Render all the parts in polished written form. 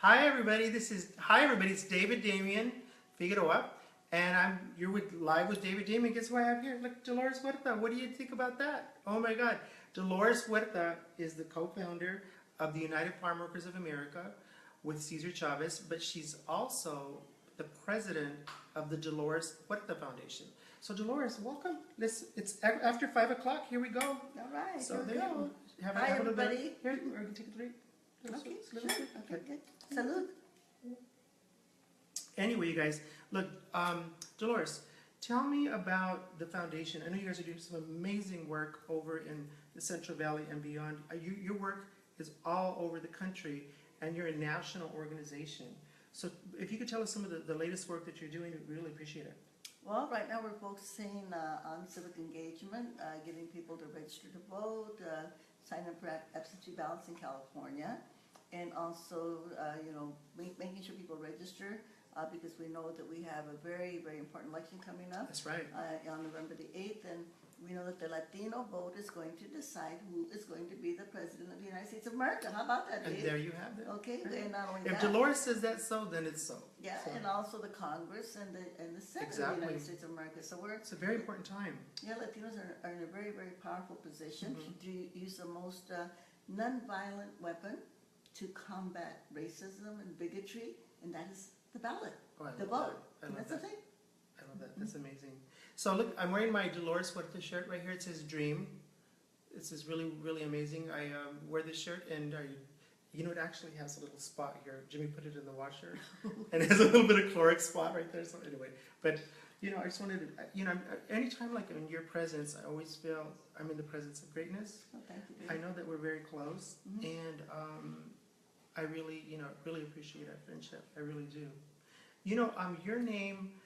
Hi everybody, it's David Damian Figueroa, and you're live with David Damian. Guess who I have here? Look, Dolores Huerta. What do you think about that? Oh my God, Dolores Huerta is the co-founder of the United Farm Workers of America with Cesar Chavez, but she's also the president of the Dolores Huerta Foundation. So Dolores, welcome. It's after 5 o'clock. Here we go. All right, So here we there go. you have Hi, a little bit. everybody. Here, we're going to take a drink. Okay, sure. Okay. Okay, good. Salud. Anyway, you guys, look, Dolores, tell me about the foundation. I know you guys are doing some amazing work over in the Central Valley and beyond. Your work is all over the country, and you're a national organization. So if you could tell us some of the latest work that you're doing, we'd really appreciate it. Well, right now we're focusing on civic engagement, getting people to register to vote, sign up for absentee ballots in California, and also, making sure people register because we know that we have a very, very important election coming up. That's right. On November the 8th, and we know that the Latino vote is going to decide who is going to be the president of the United States of America. How about that, Dave? And there you have it. Okay, and not only If that. Dolores says that's so, then it's so. Yeah, So, and also the Congress and the Senate of Exactly. the United States of America. So it's a very important time. Latinos are in a very, very powerful position Mhm. to use the most non-violent weapon to combat racism and bigotry, and that is the ballot, Oh, I the love vote. that. I And love that's the that. thing. I love that. That's amazing. So look, I'm wearing my Dolores Huerta shirt right here. It says "Dream." This is really, really amazing. I wear this shirt, and it actually has a little spot here. Jimmy put it in the washer, and it has a little bit of Clorox spot right there. So anyway, but I just wanted to, anytime like in your presence, I always feel I'm in the presence of greatness. Oh, thank you, I Dave. know that we're very close, Mhm. and I really, really appreciate our friendship. I really do. Your name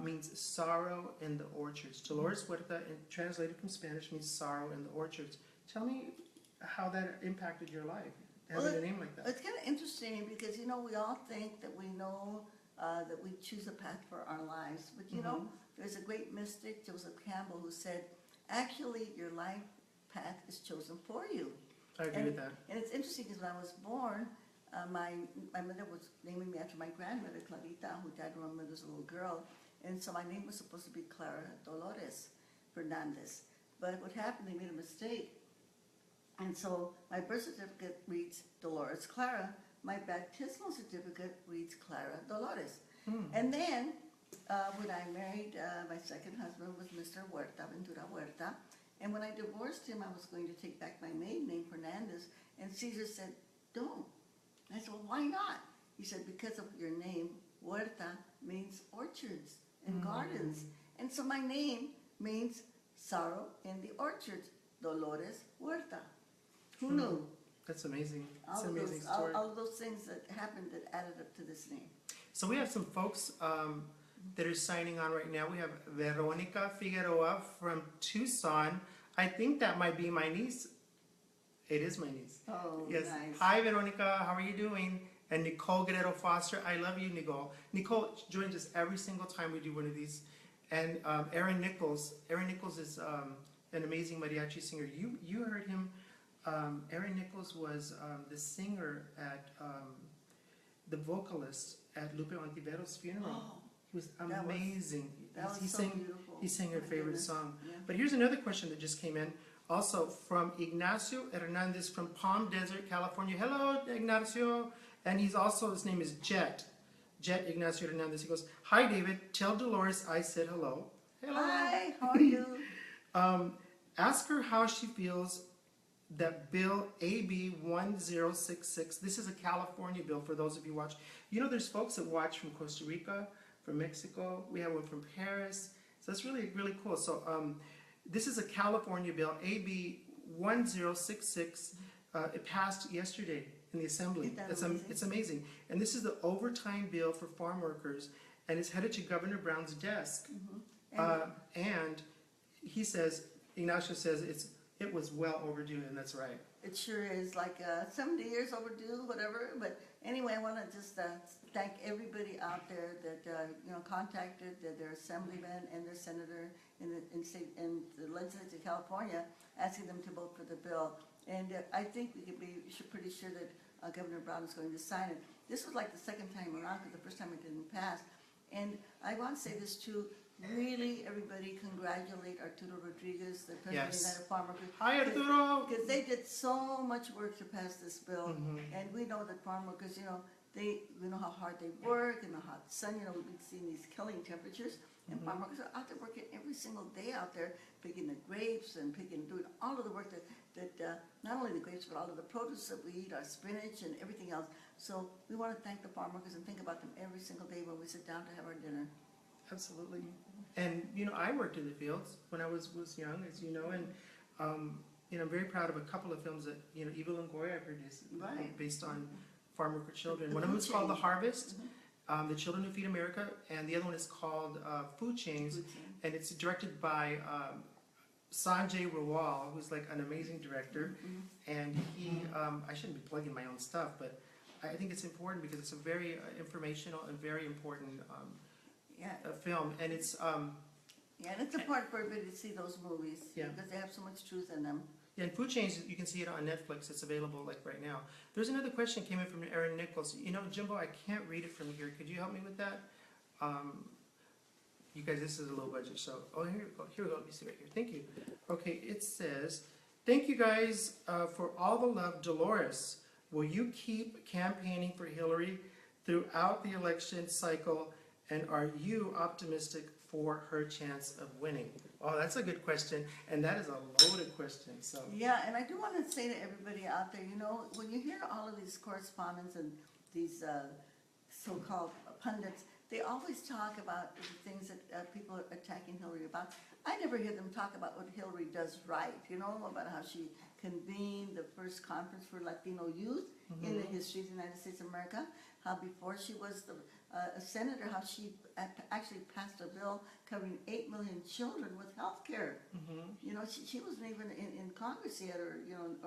means sorrow in the orchards. Dolores Huerta, translated from Spanish, means sorrow in the orchards. Tell me how that impacted your life, having Well, a name like that. It's kind of interesting because, we all think that we know that we choose a path for our lives. But, Mhm. there's a great mystic, Joseph Campbell, who said, actually, your life path is chosen for you. I agree with that. And it's interesting because when I was born, my mother was naming me after my grandmother, Clarita, who died when my mother was a little girl. And so my name was supposed to be Clara Dolores Fernandez. But what happened, they made a mistake. And so my birth certificate reads Dolores Clara. My baptismal certificate reads Clara Dolores. Hmm. And then when I married, my second husband was Mr. Huerta, Ventura Huerta. And when I divorced him, I was going to take back my maiden name, Fernandez. And Cesar said, don't. I said, well, why not? He said, because of your name, Huerta means orchards and gardens. And so my name means sorrow in the orchards, Dolores Huerta. Who knew? That's amazing. It's All an of amazing those, story. all of those things that happened that added up to this name. So we have some folks that are signing on right now. We have Veronica Figueroa from Tucson. I think that might be my niece. It is my niece. Oh, Yes. nice. Hi, Veronica. How are you doing? And Nicole Guerrero Foster. I love you, Nicole. Nicole joins us every single time we do one of these. And Aaron Nichols. Aaron Nichols is an amazing mariachi singer. You heard him. Aaron Nichols was the singer at the vocalist at Lupe Ontivero's funeral. Oh, He was that was- amazing. that was he so sang. beautiful. He sang Oh her my favorite goodness. song. Yeah. But here's another question that just came in. Also from Ignacio Hernandez from Palm Desert, California. Hello, Ignacio. And his name is Jet. Jet Ignacio Hernandez. He goes, hi, David. Tell Dolores I said hello. Hello. Hi, how are you? Ask her how she feels that Bill AB 1066, this is a California bill for those of you watch. There's folks that watch from Costa Rica, from Mexico. We have one from Paris. So that's really, really cool. So this is a California bill, AB 1066. It passed yesterday in the Assembly. Isn't that It's amazing? it's amazing. And this is the overtime bill for farm workers, and it's headed to Governor Brown's desk. And he says, Ignacio says it was well overdue, and that's right. It sure is, like 70 years overdue, whatever. But anyway, I want to just thank everybody out there that contacted their assemblyman and their senator in the legislature of California, asking them to vote for the bill. And I think we can be pretty sure that Governor Brown is going to sign it. This was like the second time around, because the first time it didn't pass. And I want to say this too, really, everybody congratulate Arturo Rodriguez, the president of the United Farm Workers. Hi, Arturo. Because they did so much work to pass this bill, Mhm. and we know that farm workers, we know how hard they work in the hot sun. We've been seeing these killing temperatures, and farm workers are out there working every single day out there, picking the grapes and doing all of the work that not only the grapes, but all of the produce that we eat, our spinach and everything else. So we want to thank the farm workers and think about them every single day when we sit down to have our dinner. Absolutely. And, I worked in the fields when I was young, as you know, and, I'm very proud of a couple of films that, Evil and Goya I produced, Right. based on farm worker children. The One of them is food called The chain. Harvest, The Children Who Feed America, and the other one is called Food Chains, Food chain. and it's directed by Sanjay Rawal, who's like an amazing director, and he, I shouldn't be plugging my own stuff, but I think it's important because it's a very informational and very important Yeah, film, and it's yeah, and it's important for everybody to see those movies, Yeah. because they have so much truth in them. yeah, and Food Chains, you can see it on Netflix. It's available like right now. There's another question came in from Aaron Nichols. Jimbo, I can't read it from here. Could you help me with that? You guys, this is a low budget show. Oh, here we go. Here we go. Let me see right here. Thank you. Okay, it says, thank you guys for all the love. Dolores, will you keep campaigning for Hillary throughout the election cycle, and are you optimistic for her chance of winning? Oh, that's a good question, and that is a loaded question. So Yeah, and I do want to say to everybody out there, when you hear all of these correspondents and these so-called pundits, they always talk about the things that people are attacking Hillary about. I never hear them talk about what Hillary does right, about how she convened the first conference for Latino youth in the history of the United States of America, how before she was a senator, how she actually passed a bill covering 8 million children with health care. She wasn't even in Congress yet, or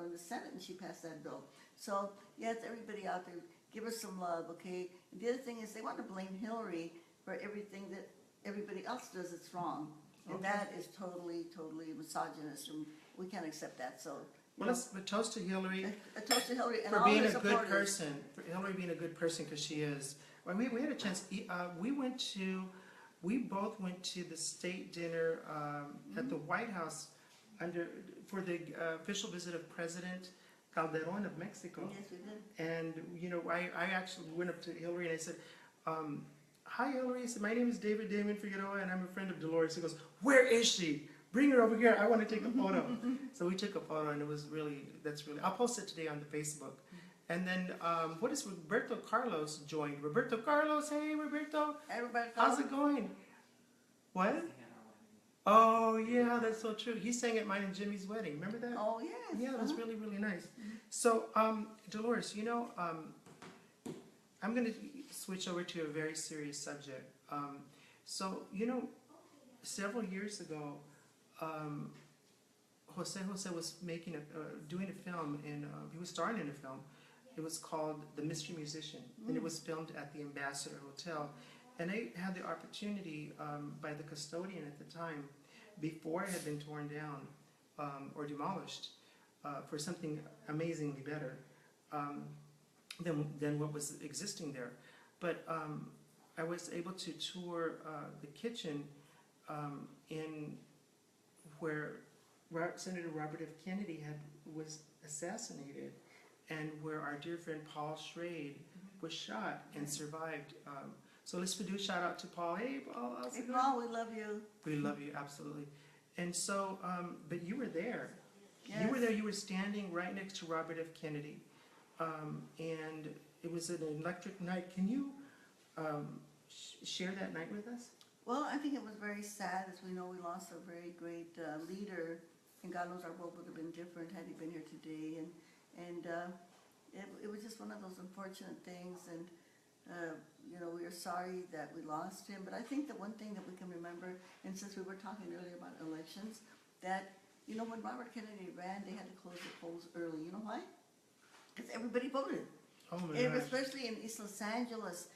in the Senate, and she passed that bill. So, yes, everybody out there, give us some love, okay? And the other thing is they want to blame Hillary for everything that everybody else does that's wrong. And that is totally, totally misogynist, and we can't accept that. So, well, let's toast to Hillary a toast to Hillary and for all being her a good supporters. person. For Hillary being a good person, because she is. Well, we had a chance. We both went to the state dinner at the White House for the official visit of President Calderon of Mexico. Yes, we did. And I actually went up to Hillary and I said, "Hi, Hillary." I said, "My name is David Damian Figueroa, and I'm a friend of Dolores." He goes, "Where is she? Bring her over here. I want to take a photo." So we took a photo, and that's really. I'll post it today on the Facebook. And then, what is Roberto Carlos joined? Roberto Carlos, hey Roberto, Everybody, how's it going? What? Oh yeah, that's so true. He sang at mine and Jimmy's wedding. Remember that? Oh, yes. Yeah, it was really, really nice. So, Dolores, I'm going to switch over to a very serious subject. Several years ago, Jose was doing a film, and he was starring in a film. It was called The Mystery Musician, and it was filmed at the Ambassador Hotel. And I had the opportunity by the custodian at the time, before it had been torn down or demolished, for something amazingly better than what was existing there. But I was able to tour the kitchen in where Senator Robert F. Kennedy was assassinated, and where our dear friend Paul Schrade was shot and survived. So let's do a shout out to Paul. Hey, Paul. Hey, Paul, we love you. We love you, absolutely. And so, but you were there. Yes. You were there. You were standing right next to Robert F. Kennedy, and it was an electric night. Can you share that night with us? Well, I think it was very sad. As we know, we lost a very great leader, and God knows our world would have been different had he been here today. And it was just one of those unfortunate things, and we are sorry that we lost him. But I think the one thing that we can remember, and since we were talking earlier about elections, that when Robert Kennedy ran, they had to close the polls early. You know why? Because everybody voted. Oh my gosh. Especially in East Los Angeles,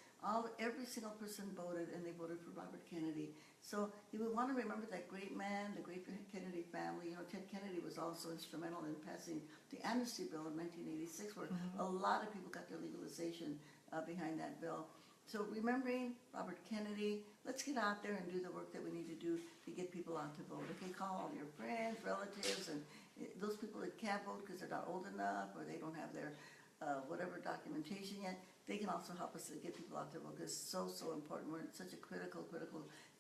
every single person voted, and they voted for Robert Kennedy. So you would want to remember that great man, the great Kennedy family. You know, Ted Kennedy was also instrumental in passing the amnesty bill in 1986, where a lot of people got their legalization behind that bill. So remembering Robert Kennedy, let's get out there and do the work that we need to do to get people out to vote. Okay, call all your friends, relatives, and those people that can't vote because they're not old enough or they don't have their whatever documentation yet, they can also help us to get people out to vote. It's so, so important. We're in such a critical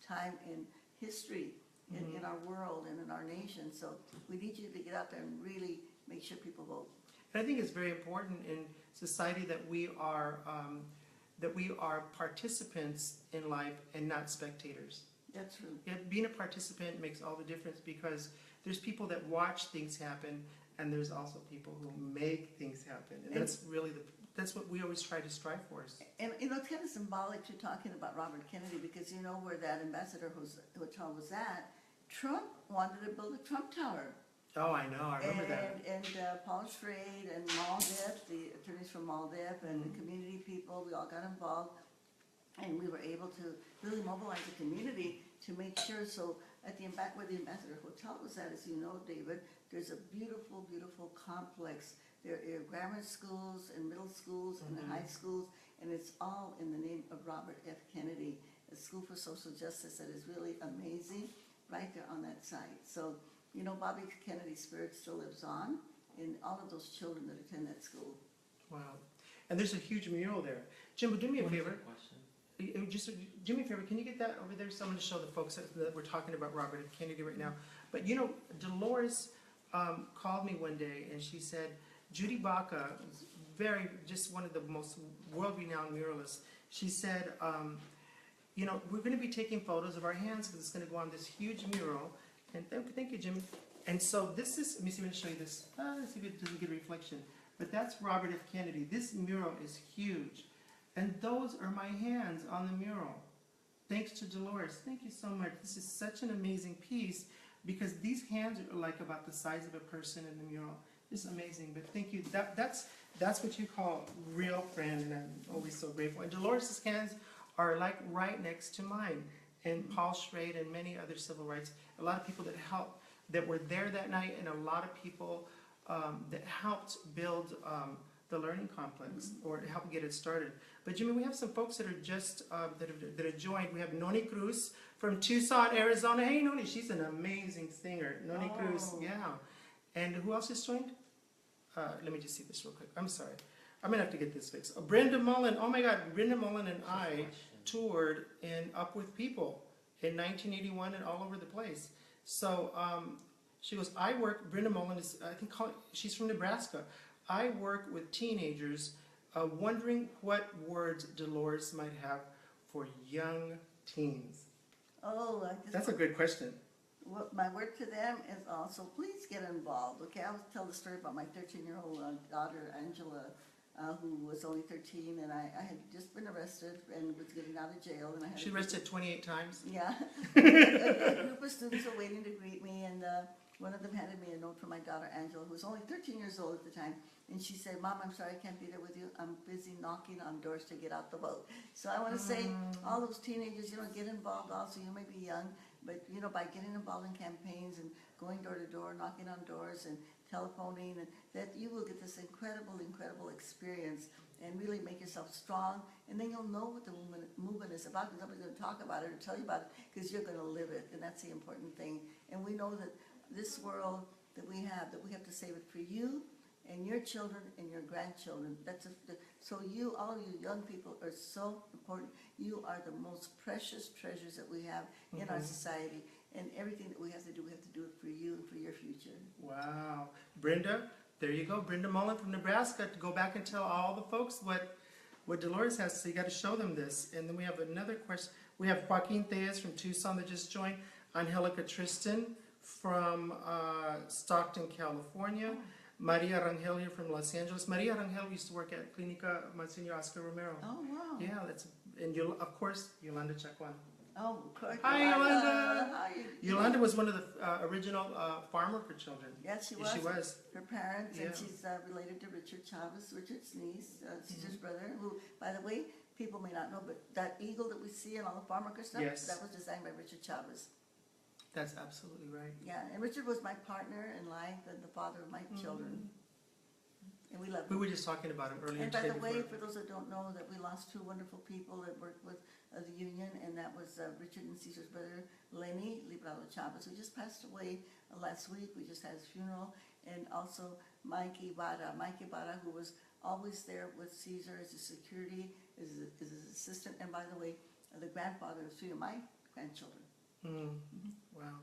time in history, in our world and in our nation. So we need you to get out there and really make sure people vote. And I think it's very important in society that we are participants in life and not spectators. That's true. Yeah, being a participant makes all the difference because there's people that watch things happen, and there's also people who make things happen, and that's really that's what we always try to strive for. And you know, it's kind of symbolic to talking about Robert Kennedy because you know where that ambassador hotel was at. Trump wanted to build a Trump Tower. Oh, I know. I remember that. And Paul Schrade and Maldip, the attorneys from Maldip, and the community people, we all got involved, and we were able to really mobilize the community to make sure. So at where the Ambassador Hotel was at, as you know, David, there's a beautiful, beautiful complex. There are grammar schools and middle schools and the high schools, and it's all in the name of Robert F. Kennedy, a school for social justice that is really amazing right there on that site. So, you know, Bobby Kennedy's spirit still lives on in all of those children that attend that school. Wow. And there's a huge mural there. Jimbo, do me a favor. Just do me a favor, can you get that over there? So I'm going to show the folks that we're talking about Robert F. Kennedy right now. But you know, Dolores called me one day and she said, Judy Baca, just one of the most world-renowned muralists, she said, you know, we're going to be taking photos of our hands because it's going to go on this huge mural. And thank you, Jimmy. And so this is, let me see if I can show you this. Let's see if it doesn't get a reflection. But that's Robert F. Kennedy. This mural is huge. And those are my hands on the mural. Thanks to Dolores. Thank you so much. This is such an amazing piece because these hands are like about the size of a person in the mural. It's amazing, but thank you. That's what you call real friend, and I'm always so grateful. And Dolores' hands are like right next to mine. And Paul Schrade and many other civil rights, a lot of people that were there that night, and a lot of people that helped build the learning complex or help get it started. But Jimmy, we have some folks that are just that have joined. We have Noni Cruz from Tucson, Arizona. Hey, Noni, she's an amazing singer. Noni Cruz, yeah. And who else has joined? Let me just see this real quick. I'm sorry. I'm gonna have to get this fixed. Brenda Mullen. Oh my God, Brenda Mullen and I toured in Up With People in 1981 and all over the place. So she goes, Brenda Mullen is, I think, she's from Nebraska. I work with teenagers wondering what words Dolores might have for young teens. Oh, that's a good question. Well, my word to them is also, please get involved. Okay, I'll tell the story about my 13-year-old daughter, Angela, who was only 13, and I had just been arrested and was getting out of jail. And I had she arrested 28 times? Yeah. A group of students were waiting to greet me, and one of them handed me a note from my daughter, Angela, who was only 13 years old at the time. And she said, Mom, I'm sorry I can't be there with you. I'm busy knocking on doors to get out the vote. So I want to say, all those teenagers, you know, get involved also. You may be young, but, you know, by getting involved in campaigns and going door to door, knocking on doors and telephoning, and that you will get this incredible, incredible experience and really make yourself strong. And then you'll know what the movement is about, because nobody's going to talk about it or tell you about it, because you're going to live it. And that's the important thing. And we know that this world that we have to save it for you and your children and your grandchildren. So you, all you young people, are so important. You are the most precious treasures that we have in our society. And everything that we have to do it for you and for your future. Wow. Brenda, there you go. Brenda Mullen from Nebraska, to go back and tell all the folks what Dolores has to say. You got to show them this. And then we have another question. We have Joaquin Tellez from Tucson that just joined. Angelica Tristan from Stockton, California. Maria Rangel here from Los Angeles. Maria Rangel used to work at Clinica Monsignor Oscar Romero. Oh, wow. Yeah, and of course, Yolanda Chacuan. Oh, of course. Hi, Yolanda. Hi. Yolanda was one of the original farm worker children. Yes, she was. She was. Her parents, Yeah. and she's related to Richard Chavez, Richard's niece, Caesar's brother, who, by the way, people may not know, but that eagle that we see and all the farm worker stuff, Yes. that was designed by Richard Chavez. That's absolutely right. Yeah, and Richard was my partner in life and the father of my children. And we love We him. were just talking about him earlier And by today the way, before. for those that don't know, that we lost two wonderful people that worked with the union, and that was Richard and Cesar's brother, Lenny Librado Chavez, who just passed away last week. We just had his funeral. And also Mike Ibarra, who was always there with Cesar as his security, as his assistant, and by the way, the grandfather of three of my grandchildren. Wow.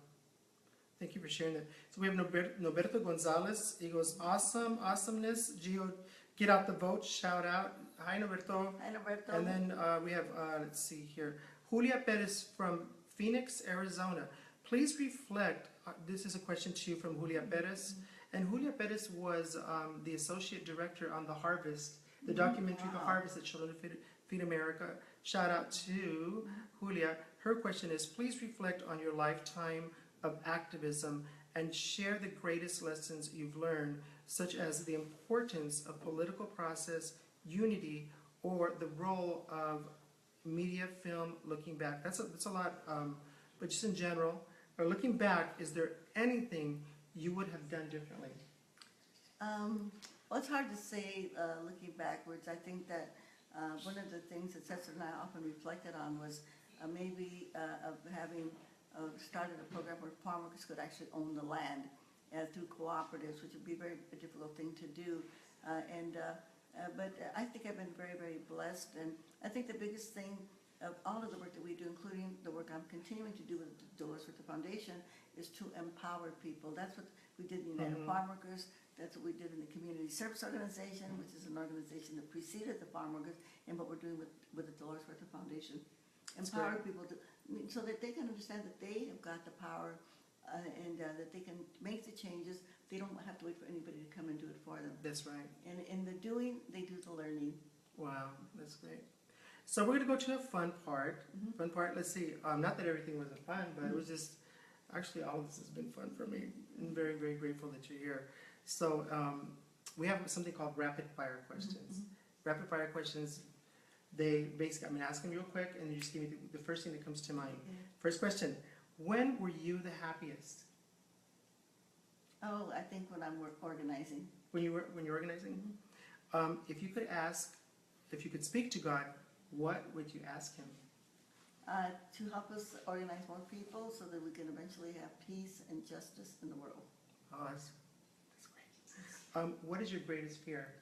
Thank you for sharing that. So we have Noberto Gonzalez. He goes, awesome, awesomeness. Gio, get out the vote, shout out. Hi, Noberto. Hi, Roberto. And then we have, let's see here, Julia Perez from Phoenix, Arizona. Please reflect, this is a question to you from Julia Perez. And Julia Perez was the associate director on The Harvest, the documentary The Harvest that Children Feed America. Shout out to Julia. Her question is, please reflect on your lifetime of activism and share the greatest lessons you've learned, such as the importance of political process, unity, or the role of media film looking back. That's a lot, but just in general, or looking back, is there anything you would have done differently? Well, it's hard to say looking backwards. I think that one of the things that Cesar and I often reflected on was maybe of having started a program where farm workers could actually own the land through cooperatives, which would be a difficult thing to do. But I think I've been very, very blessed. And I think the biggest thing of all of the work that we do, including the work I'm continuing to do with the Dolores Huerta Foundation, is to empower people. That's what we did in the United Farm Workers. That's what we did in the Community Service Organization, which is an organization that preceded the farm workers, and what we're doing with the Dolores Huerta Foundation. Empower people so that they can understand that they have got the power and that they can make the changes. They don't have to wait for anybody to come and do it for them. That's right. And in the doing, they do the learning. Wow, that's great. So we're going to go to a fun part. Fun part, let's see. Not that everything wasn't fun, but it was just, actually all of this has been fun for me. I'm very, very grateful that you're here. So we have something called rapid fire questions. Rapid fire questions, they basically, I'm going to ask them real quick and you just give me the first thing that comes to mind. First question, when were you the happiest? Oh, I think when I'm organizing. When you're organizing? If you could speak to God, what would you ask him? To help us organize more people so that we can eventually have peace and justice in the world. Oh, that's great. What is your greatest fear?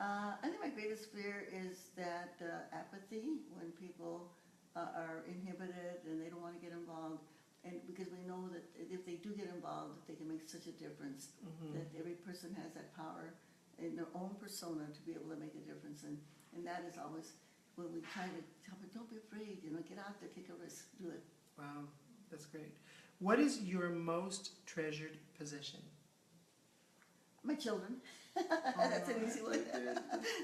I think my greatest fear is that apathy, when people are inhibited and they don't want to get involved, and because we know that if they do get involved, that they can make such a difference, that every person has that power in their own persona to be able to make a difference, and that is always when we try to tell them, don't be afraid, get out there, take a risk, do it. Wow, that's great. What is your most treasured possession? My children. That's an easy one.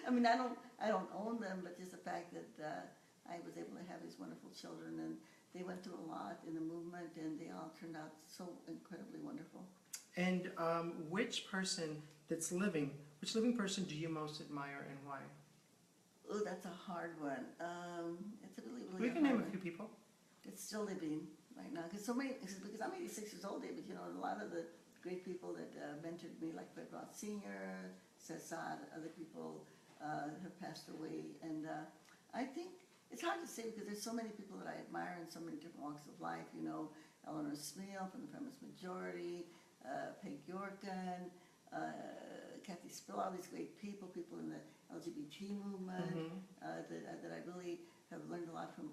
I mean, I don't own them, but just the fact that I was able to have these wonderful children, and they went through a lot in the movement, and they all turned out so incredibly wonderful. And which living person do you most admire and why? Oh, that's a hard one. It's a really, really We can hard name a one. few people. It's still living right now, because I'm 86 years old, David. A lot of the great people that mentored me, like Fred Roth Sr., Cesar, other people have passed away. And I think it's hard to say because there's so many people that I admire in so many different walks of life. Eleanor Smil from the Feminist Majority, Peg Yorkin, Kathy Spill, all these great people in the LGBT movement that I really have learned a lot from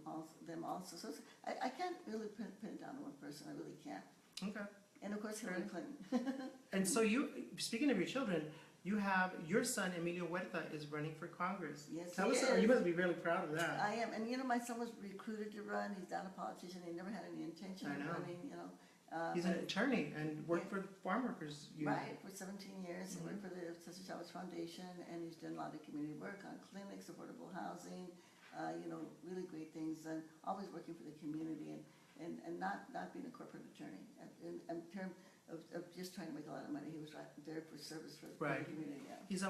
them also. So I can't really pin it down to one person. I really can't. Okay. And of course, Hillary Clinton. And so speaking of your children, you have your son, Emilio Huerta, is running for Congress. Yes, Tell he us, is. you must be really proud of that. I am. And my son was recruited to run. He's not a politician. He never had any intention I of know. running, He's an attorney and worked for the farm workers union. Right, for 17 years. He worked for the Cesar Chavez Foundation, and he's done a lot of community work on clinics, affordable housing, really great things, and always working for the community and not being a corporate attorney. In terms of just trying to make a lot of money. He was right there for service for Right. the community. Yeah. He's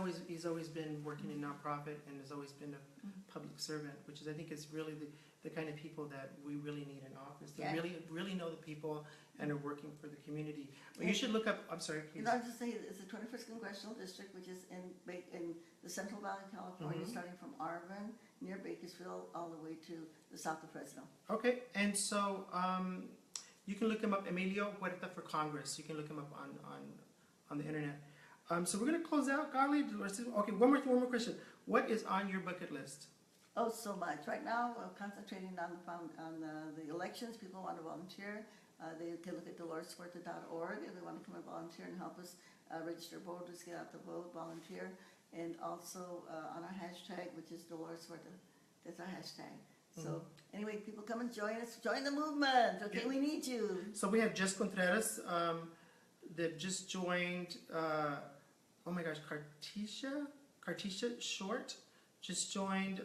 always been working in nonprofit and has always been a public servant, which is I think is really the kind of people that we really need in office. They Yeah. really know the people and are working for the community. But you should look up. I'm sorry, please. And I'll just say it's the 21st Congressional District, which is in the Central Valley, California, starting from Arvin, near Bakersfield, all the way to the south of Fresno. Okay, and so you can look him up, Emilio Huerta for Congress. You can look him up on the internet. So we're gonna close out, Golly. Okay, one more question. What is on your bucket list? Oh, so much. Right now, we're concentrating on the elections. People want to volunteer. They can look at DoloresHuerta.org if they want to come and volunteer and help us register voters, get out the vote, volunteer. And also on our hashtag, which is Dolores Huerta. That's our hashtag. So anyway, people come and join us. Join the movement. Okay, Yeah. we need you. So we have Jess Contreras that just joined, oh my gosh, Cartisha Short just joined,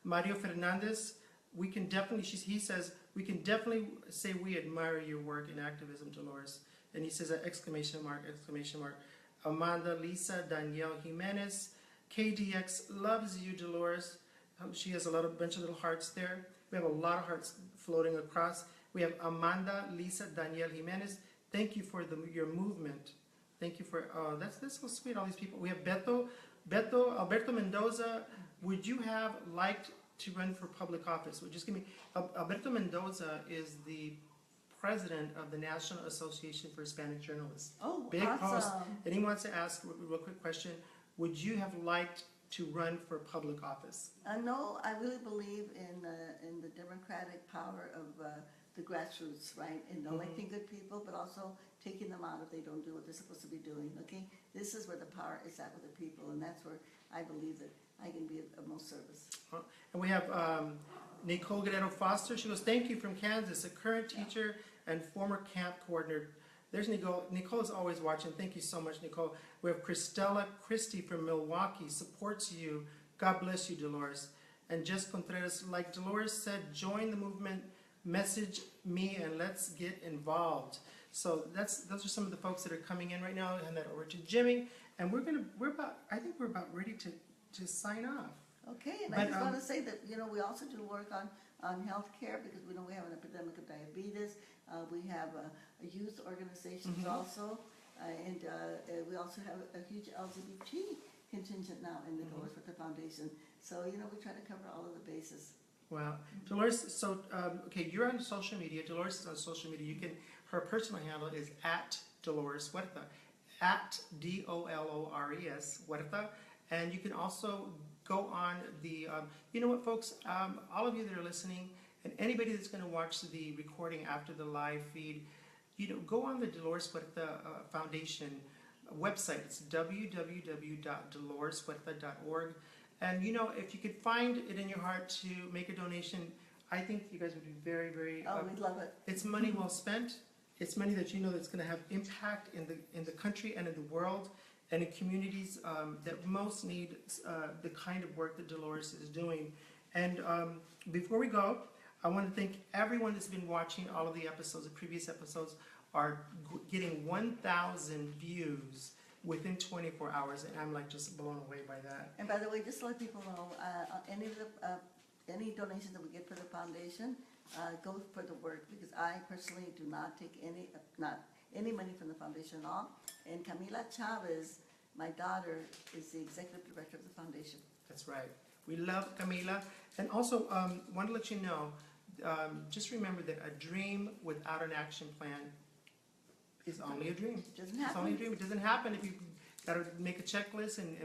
Mario Fernandez. We can definitely, he says, we can definitely say we admire your work in activism, Dolores. And he says that exclamation mark. Amanda, Lisa, Danielle Jimenez, KDX loves you, Dolores. She has bunch of little hearts there. We have a lot of hearts floating across. We have Amanda, Lisa, Danielle Jimenez. Thank you for your movement. Thank you for, that's so sweet, all these people. We have Alberto Mendoza. Would you have liked to run for public office? Just give me, Alberto Mendoza is the president of the National Association for Hispanic Journalists. Oh, Big awesome. post. And he wants to ask a real quick question. Would you have liked to run for public office? No, I really believe in the democratic power of the grassroots, right? In electing good people, but also taking them out if they don't do what they're supposed to be doing, okay? This is where the power is at with the people, and that's where I believe that I can be of most service. And we have Nicole Guerrero Foster. She goes, thank you from Kansas, a current teacher and former camp coordinator. There's Nicole. Nicole is always watching. Thank you so much, Nicole. We have Christella Christie from Milwaukee, supports you. God bless you, Dolores. And Jess Contreras, like Dolores said, join the movement, message me, and let's get involved. So those are some of the folks that are coming in right now. Hand that over to Jimmy, and I think we're about ready to sign off. Okay, and But, I just want to say that, we also do work on healthcare because we know we have an epidemic of diabetes. We have youth organizations also, and we also have a huge LGBT contingent now in the Dolores Huerta Foundation. So, we try to cover all of the bases. Wow. Dolores, so, okay, you're on social media. Dolores is on social media. Her personal handle is @Dolores Huerta, @DOLORES Huerta. And you can also go on the, you know what, folks, all of you that are listening, and anybody that's going to watch the recording after the live feed, go on the Dolores Huerta Foundation website. It's www.doloreshuerta.org. And if you could find it in your heart to make a donation, I think you guys would be very, very. Oh, we'd love it. It's money well spent. It's money that that's going to have impact in the country and in the world and in communities that most need the kind of work that Dolores is doing. And before we go, I want to thank everyone that's been watching all of the episodes. The previous episodes are getting 1,000 views within 24 hours, and I'm just blown away by that. And by the way, just to let people know, any donation that we get for the foundation go for the work, because I personally do not take any money from the foundation at all. And Camila Chavez, my daughter, is the executive director of the foundation. That's right. We love Camila. And also, want to let you know, just remember that a dream without an action plan is only a dream. It doesn't It's only a happen. dream. It doesn't happen if you got to make a checklist and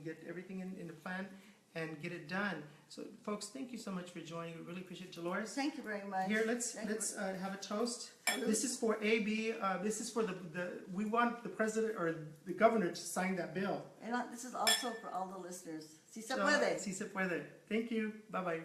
get everything in the plan and get it done. So, folks, thank you so much for joining. We really appreciate it. Dolores. Thank you very much. Here, let's have a toast. This is for AB. This is for we want the president or the governor to sign that bill. And this is also for all the listeners. Si se So, puede. Si se puede. Thank you. Bye bye.